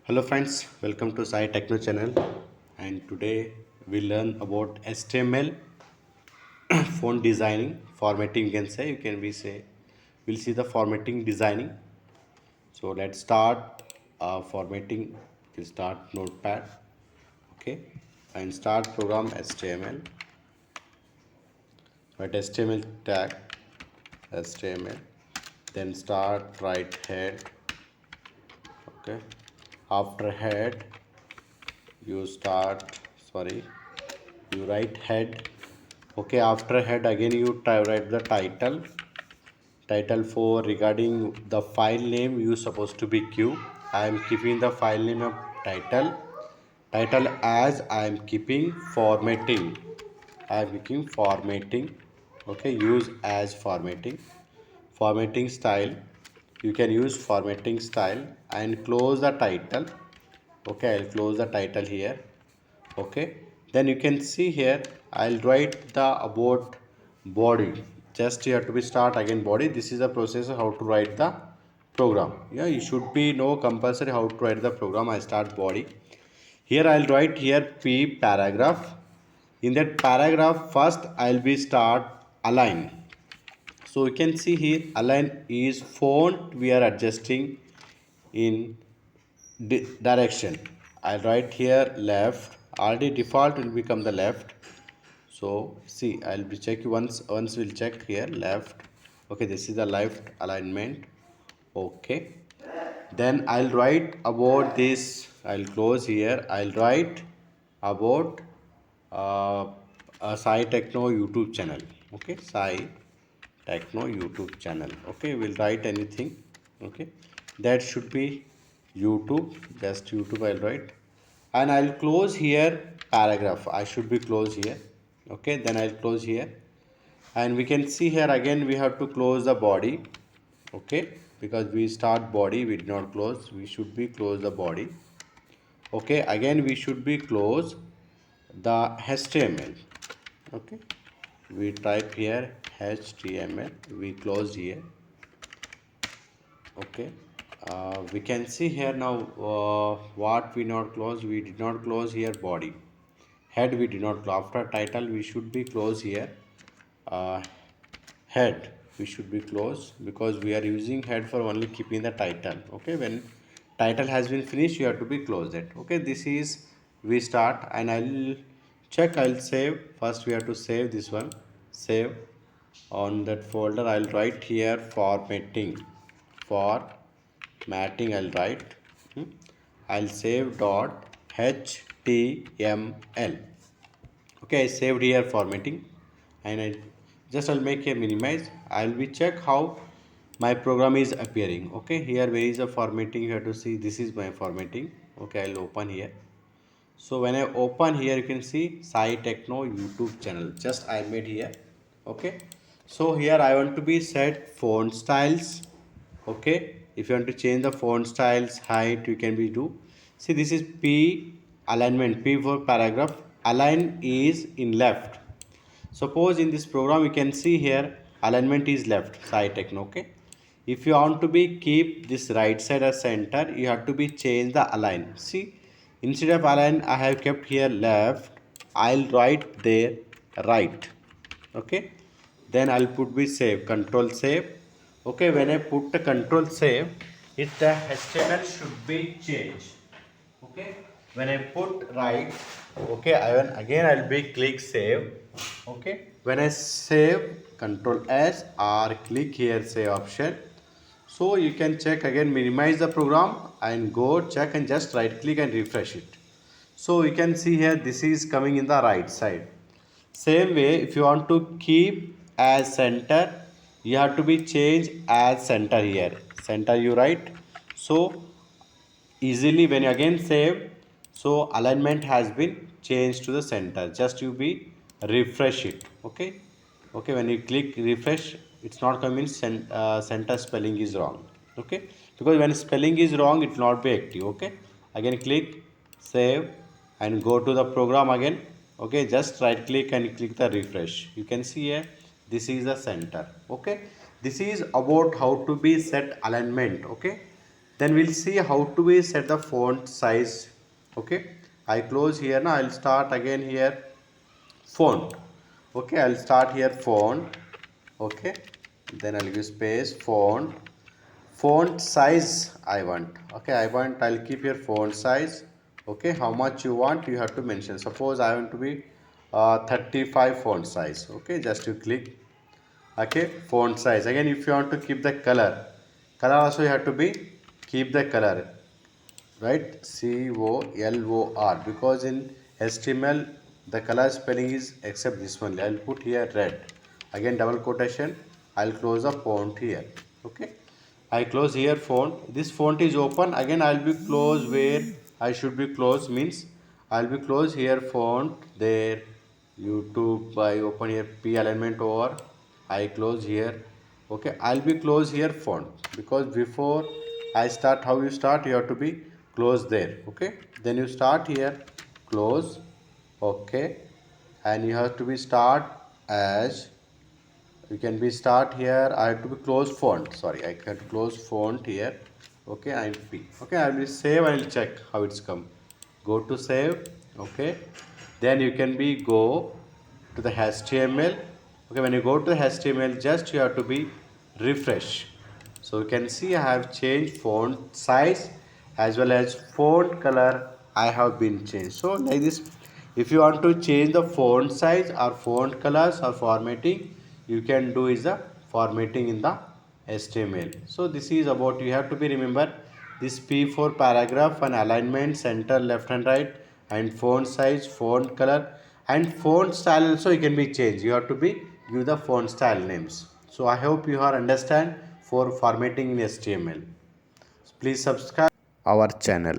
Hello friends, welcome to Sai Techno channel, and today we learn about HTML font designing, formatting. You can say, we'll see the formatting designing. So let's start formatting. We'll start Notepad, okay, and start program HTML. Write HTML tag, HTML, then start write head, okay. After head, you start sorry you write head, okay. After head, again you write the title for regarding the file name you supposed to be q. I am keeping the file name of title as I am keeping formatting. I am keeping formatting, okay. Use as formatting style. You can use formatting style and close the title, okay. I'll close the title here, okay. Then you can see here I'll write the about body. Just you have to be start again body. This is the process of how to write the program. Yeah, you should be know compulsory how to write the program. I start body. Here I'll write here p paragraph. In that paragraph, first I'll be start align. So you can see here align is font we are adjusting in direction. I'll write here left. Already default will become the left. So see, I'll be check once we'll check here left, okay. This is the left alignment, okay. Then I'll write about this. I'll close here. I'll write about uh, a Sai Techno YouTube channel, okay. Sai Techno YouTube channel, okay. We'll write anything, okay. That should be YouTube, just YouTube I'll write. And I'll close here paragraph. I should be close here, okay. Then I'll close here, and we can see here again we have to close the body, okay, because we start body, we did not close. We should be close the body, okay. Again we should be close the HTML, okay. We type here HTML, we close here, okay. We can see here now what we not close. We did not close here body. Head we did not close. After title we should be close here. uh, Head we should be close because we are using head for only keeping the title, okay. When title has been finished, you have to be closed it, okay. This is we start, and I'll check. I'll save. First we have to save this one. Save on that folder. I'll write here formatting. I'll write, I'll save dot html, okay. I saved here formatting, and I'll make a minimize. I'll be check how my program is appearing, okay. Here where is the formatting, you have to see. This is my formatting, okay. I'll open here. So when I open here, you can see Sai Techno YouTube channel. Just I made here, okay. So here I want to be set font styles, okay. If you want to change the font styles, height, you can be do. See, this is P alignment. P for paragraph. Align is in left. Suppose in this program you can see here alignment is left. Sai Techno, okay. If you want to be keep this right side as center, you have to be change the align. See, instead of align I have kept here left. I'll write there right, okay. Then I'll put be save, control save, okay. When I put the control save, it the HTML should be changed, okay. When I put right, okay, again I'll be click save, okay. When I save, control S or click here save option. So you can check again, minimize the program and go check and just right click and refresh it. So you can see here this is coming in the right side. Same way, if you want to keep as center, you have to be change as center here. Center you write. So easily when you again save, so alignment has been changed to the center. Just you be refresh it, okay. Okay, when you click refresh, it's not coming. Center spelling is wrong, okay, because when spelling is wrong it will not be active, okay. Again click save and go to the program again, okay. Just right click and click the refresh. You can see here this is the center, okay. This is about how to be set alignment, okay. Then we'll see how to we set the font size. Okay, I close here. Now I'll start again here font. Okay, I'll start here font. Okay, then I'll give space font size I want. Okay, I'll keep here font size. Okay, how much you want you have to mention. Suppose I want to be 35 font size. Okay, just you click. Okay, font size again. If you want to keep the color also you have to be keep the color, right? COLOR, because in HTML the color spelling is except this one. I'll put here red. Again double quotation. I'll close the font here. Okay, I close here font. This font is open. Again I'll be close where I should be close, means I'll be close here font there. YouTube I open here P alignment over. I close here. Okay, I'll be close here font, because before I start, how you start, you have to be close there. Okay, then you start here close. Okay, and you have to be start as you can be start here. I have to be close font, sorry, I can close font here. Okay, I'm P. Okay, I will save. I will check how it's come. Go to save. Okay, then you can be go to the HTML. Okay, when you go to the HTML, just you have to be refresh. So you can see I have changed font size as well as font color I have been changed. So like this, if you want to change the font size or font colors or formatting, you can do is the formatting in the HTML. So this is about, you have to be remember this P4 paragraph and alignment, center, left and right, and font size, font color, and font style also you can be changed. You have to be give the font style names. So I hope you are understand for formatting in HTML. Please subscribe our channel.